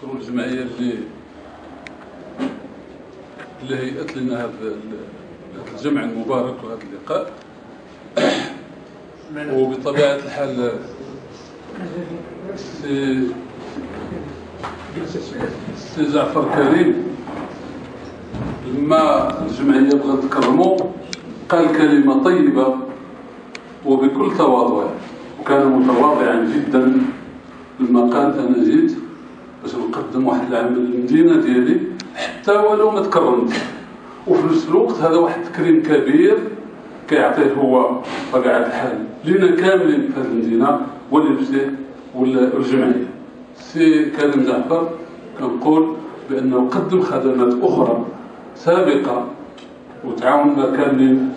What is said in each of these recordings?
نشكروا الجمعيه اللي هيئت لنا هذا الجمع المبارك وهذا اللقاء. وبطبيعه الحال سي جعفر كريم لما الجمعيه بغات تكرمه قال كلمه طيبه وبكل تواضع، وكان متواضعا جدا لما قال انا جيت باش نقدم واحد العمل للمدينه ديالي حتى ولو ما تكرمتش، وفي نفس الوقت هذا واحد التكريم كبير كيعطيه هو بطبيعه الحال لينا كاملين في هذه المدينه ولنفسه والجمعيه. سي كريم جعفر كنقول بانه قدم خدمات اخرى سابقه وتعاوننا كاملين،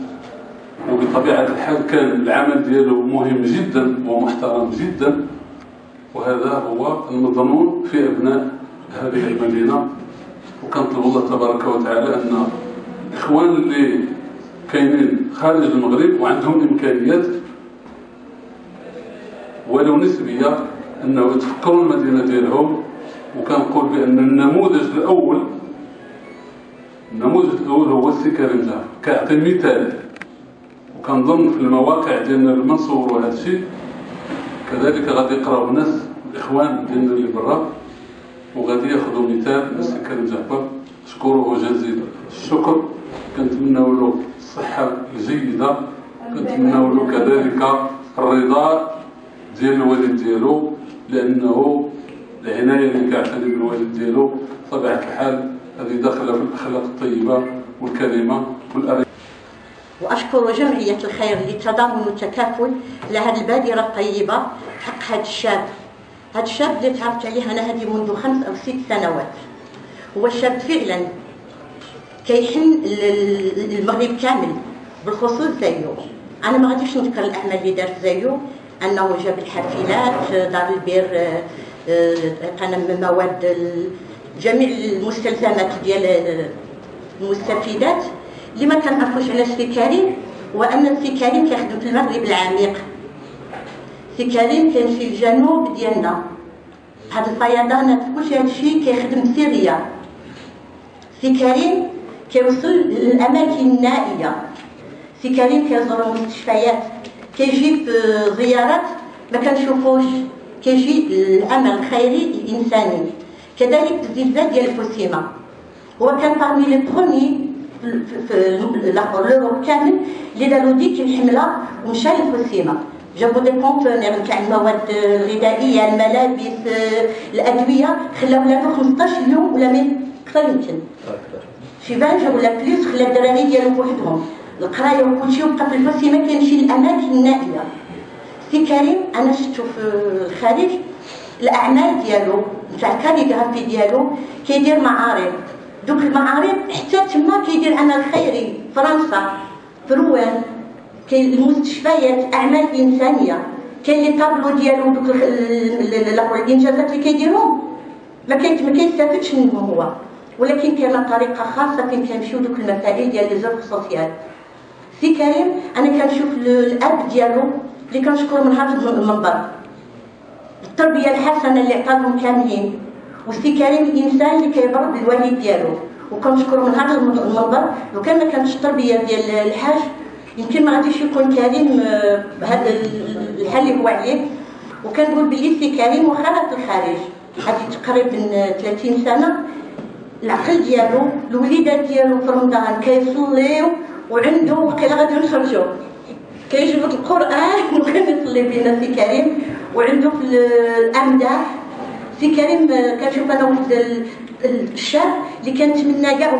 وبطبيعه الحال كان العمل ديالو مهم جدا ومحترم جدا، وهذا هو المظنون في ابناء هذه المدينه. وكنطلب الله تبارك وتعالى ان الاخوان اللي كاينين خارج المغرب وعندهم امكانيات ولو نسبيه انه يتفكروا المدينه ديالهم. وكنقول بان النموذج الاول هو السي كريم جعفر كيعطي مثال، وكنظن في المواقع ديالنا المنصور وهذا الشيء كذلك غادي يقراو الناس الاخوان ديالنا اللي برا وغادي ياخذوا مثال من السي كريم جعفر. نشكره جزيل الشكر، كنتمناو له الصحه الجيده، كنتمناو له كذلك الرضا ديال الوالد ديالو، لانه العنايه اللي كيعتني بالوالد ديالو بطبيعه الحال هذه داخله في الاخلاق الطيبه والكريمه والاريحيه. واشكر جمعيه الخير للتضامن والتكافل لهذه البادره الطيبه حق هذا الشاب. هذا الشاب اللي تعرفت عليه انا هذه منذ 5 أو 6 سنوات، هو شاب فعلا كيحن المغرب كامل بالخصوص زيه. انا ما غاديش نذكر الاعمال اللي دارت زيه، انه جاب الحافلات، دار البير، قنم مواد جميع المستلزمات ديال المستفيدات. اللي ما كنعرفوش على السي كريم هو ان السي كريم كيخدم في المغرب العميق. السي كريم كاين في الجنوب ديالنا، هاد الفيضانات كلشي هادشي كيخدم سوريا. السي كريم كيوصل للاماكن النائيه، السي كريم كيزور المستشفيات، كيجيب زيارات ما كنشوفوش، كيجي العمل الخيري الانساني. كذلك الزلزال ديال فوسيما هو كان parmi لي بروميي في لوروب كامل اللي داروا ديك الحمله ومشى لفوسيما، جابوا دي كونتينر تاع المواد الغذائيه، الملابس، الادويه، خلاو له 15 يوم ولا اكثر يمكن شي 20 ولا بليس، خلا الدراري ديالو بوحدهم القرايه وكلشي، وبقى في الفوسيما كيمشي للاماكن النائيه. سي كريم انا شفتو في الخارج الاعمال ديالو تاع الكاليغرافي ديالو، كيدير معارض، دوك المعارض حتى تما كيدير عمل خيري. فرنسا، في روان، كاين المستشفيات، اعمال انسانيه، كاين لي طابلو ديالو دوك الانجازات اللي كيديرهم ما كيستافدش منهم هو، ولكن كاين طريقه خاصه فين كنمشيو دوك المسائل ديال لي زوف سوسيال. سي كريم انا كنشوف الاب ديالو اللي كنشكر من هذا المنبر، التربيه الحسنه اللي عطاهم كاملين، وسي كريم الانسان اللي كيبر بالوالد ديالو، وكنشكر من هذا المنبر. لو كان ما كانتش التربيه ديال الحاج يمكن ما غاديش يكون كريم بهذا الحال اللي هو عليه. وكنقول بلي سي كريم واخا في الخارج هذه تقريبا 30 سنه، العقل ديالو، الوليدات ديالو في رمضان كيصليو وعنده وقيلا غادي نخرجوا كيجيب القران وكنصلي بينا سي كريم، وعنده في الامداح. سي كريم كنشوف انا واحد الشاب اللي كنتمنى كاع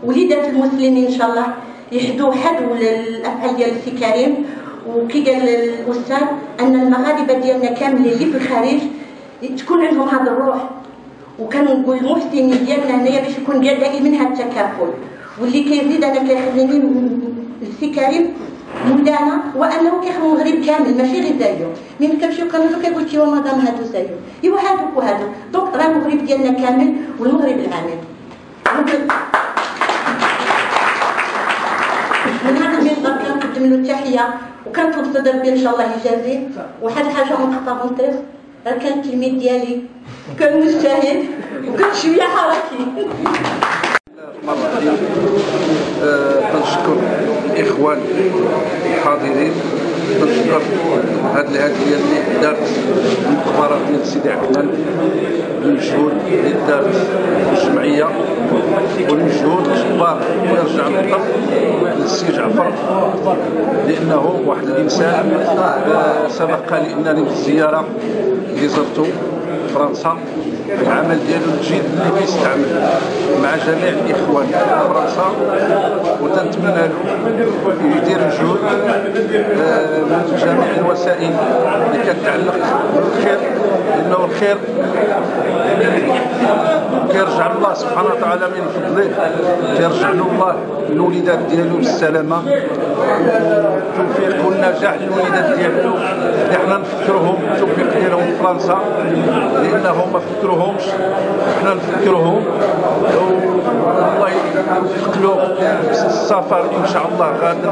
وليدات المسلمين ان شاء الله يحدوا حدوا الافعال ديال سي كريم. وكي قال الاستاذ ان المغاربه ديالنا كاملين اللي في الخارج تكون عندهم هذا الروح، وكنقول المحسنين ديالنا هنايا باش يكون دائما هذا التكافل. واللي كيزيد انا كيخليني السي كريم مولانا وانه كيخدم المغرب كامل ماشي غير زيه. ملي كنمشيو كنهضروا كيقول كيوا مدام هادو زيه، ايوا هادوك وهادو، دونك راه المغرب ديالنا كامل والمغرب العامل. من هذا المنبر كنقدم له التحيه وكنطلب صدر بي ان شاء الله يجازيه. وواحد الحاجه اون بارونتيز، كان التلميذ ديالي وكان مجتهد وكان شويه حركي. كنشكر الاخوان الحاضرين، كنشكر هاد الهديه اللي دارت المقبره ديال سيدي عثمان، المجهود اللي دارت الجمعيه والمجهود الجبار ويرجع الضغط للسي جعفر، لانه واحد الانسان سبق لانني في الزياره اللي زرته فرنسا، العمل ديالو الجيد اللي كيستعمل مع جميع الاخوان في فرنسا، وتنتمنى له يدير جهود من جميع الوسائل اللي كتعلق بالخير، لانه الخير كيرجع الله سبحانه وتعالى من فضله، كيرجع له الله الوليدات ديالو بالسلامه والتوفيق والنجاح للوليدات ديالو اللي حنا نفكروهم بالتوفيق ديالهم في فرنسا، لانه ما فكروهمش حنا نفكروهم. الله يوفق له السفر ان شاء الله غدا،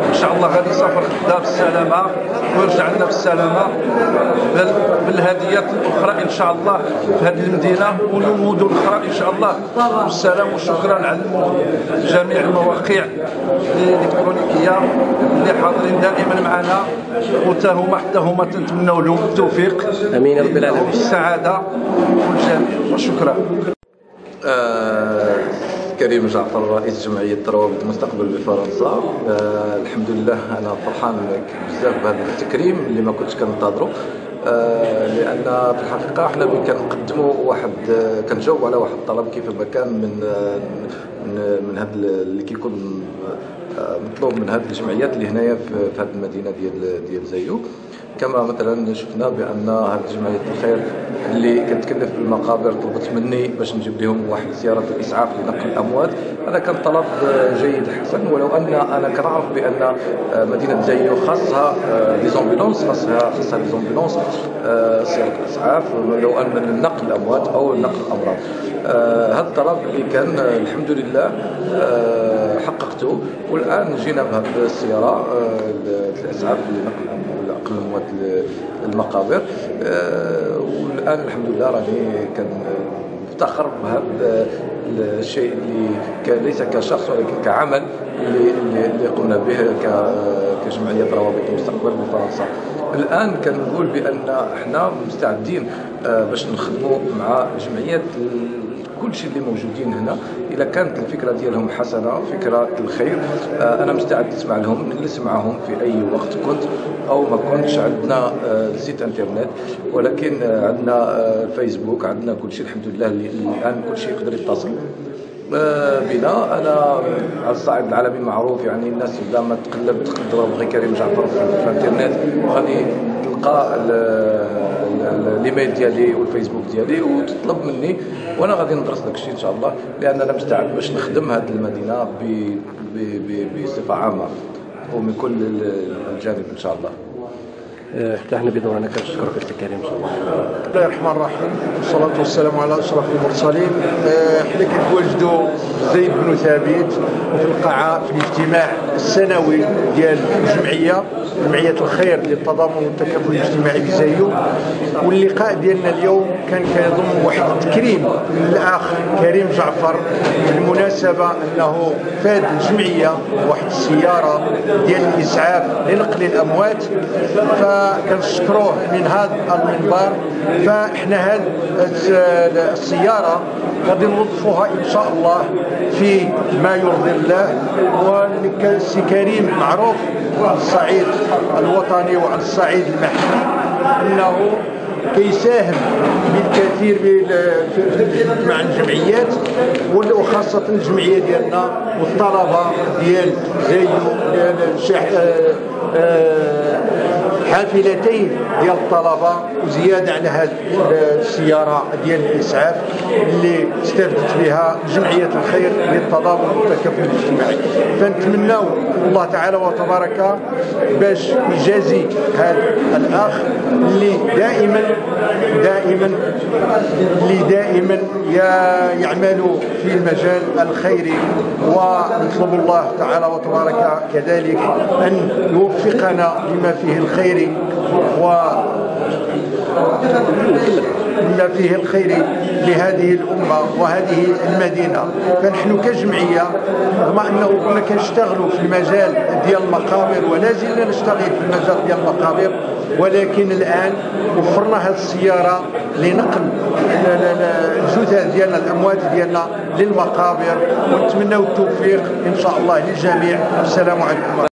ان شاء الله غادي يسافر غدا بالسلامه ويرجع لنا بالسلامه بالهديات الاخرى ان شاء الله في هذه المدينه والمدن الاخرى ان شاء الله بالسلام. وشكرا على جميع المواقع الالكترونيكيه اللي حاضرين دائما معنا، حتى هما تنتمنوا لهم التوفيق. امين رب العالمين والسعاده والجميع، وشكرا. كريم جعفر، رئيس جمعية روابط المستقبل بفرنسا. الحمد لله أنا فرحان بزاف بهذا التكريم اللي ما كنتش كننتظرو، لأن في الحقيقة احنا كنقدموا كنجاوب على واحد الطلب كيف ما كان من هذا اللي كيكون مطلوب من هذه الجمعيات اللي هنايا في هذه المدينة ديال زايو. كما مثلا شفنا بان هذه جمعيه الخير اللي كتكلف بالمقابر طلبت مني باش نجيب لهم واحد سياره الاسعاف لنقل الاموات. هذا كان طلب جيد حسن، ولو ان انا كنعرف بان مدينه زايو خاصها لي زومبيلونس، خاصها لي زومبيلونس سياره الاسعاف، لو ان نقل الاموات او نقل الامراض. هذا الطلب اللي كان الحمد لله حققته، والان جينا بهذه السياره الاسعاف لنقل الاموات المقابر. والان الحمد لله راني كنفتخر بهذا الشيء اللي ليس كشخص ولكن كعمل اللي قمنا به كجمعيه روابط المستقبل بفرنسا. الان كنقول بان احنا مستعدين باش نخدموا مع جمعيات كل شيء اللي موجودين هنا. اذا كانت الفكره ديالهم حسنه، فكره الخير، انا مستعد نسمع لهم، نجلس معهم في اي وقت كنت او ما كنتش. عندنا سيت انترنت، ولكن عندنا فيسبوك، عندنا كل شيء الحمد لله اللي الان كل شيء يقدر يتصل بنا. انا على الصعيد العالمي معروف، يعني الناس لما تقدر بغي كريم جعفر في الانترنت غادي تلقى الايميل ديالي والفيسبوك ديالي وتطلب مني، وانا غادي ندرس داك الشيء ان شاء الله، لان انا مستعد باش نخدم هذه المدينه بصفه عامه ومن كل الجانب ان شاء الله. احنا بدورنا كنشكرك السي كريم. بسم الله الرحمن الرحيم، والصلاة والسلام على أشرف المرسلين. حنا كنتواجدوا زيد بن ثابت في القاعة في الاجتماع السنوي ديال جمعية الخير للتضامن والتكافل الاجتماعي بزايو. واللقاء ديالنا اليوم كان كيضم واحد التكريم من الأخ كريم جعفر بالمناسبة أنه فاد الجمعية واحد السيارة ديال الإسعاف لنقل الأموات، فكنشكروه من هذا المنبر. فاحنا هذه السياره غادي نوظفوها ان شاء الله في ما يرضي الله. والسي كريم معروف على الصعيد الوطني وعلى الصعيد المحلي انه كيساهم بالكثير مع الجمعيات، وخاصة الجمعية ديالنا والطلبة ديال زايو حافلتين ديال الطلبة، وزيادة على هذه السيارة ديال الإسعاف اللي استفدت بها جمعية الخير للتضامن والتكافل الاجتماعي. فنتمناو الله تعالى وتبارك باش يجازي هذا الأخ اللي دائما يعمل في المجال الخيري، ونطلب الله تعالى وتبارك كذلك أن يوفقنا لما فيه الخير بما فيه الخير لهذه الأمة وهذه المدينة. فنحن كجمعية رغم أنه كنا كنشتغلوا في المجال ديال المقابر ولا زلنا نشتغل في المجال ديال المقابر، ولكن الآن وفرنا هذه السيارة لنقل الجثث ديالنا الأموات ديالنا للمقابر، ونتمنوا التوفيق إن شاء الله للجميع. السلام عليكم.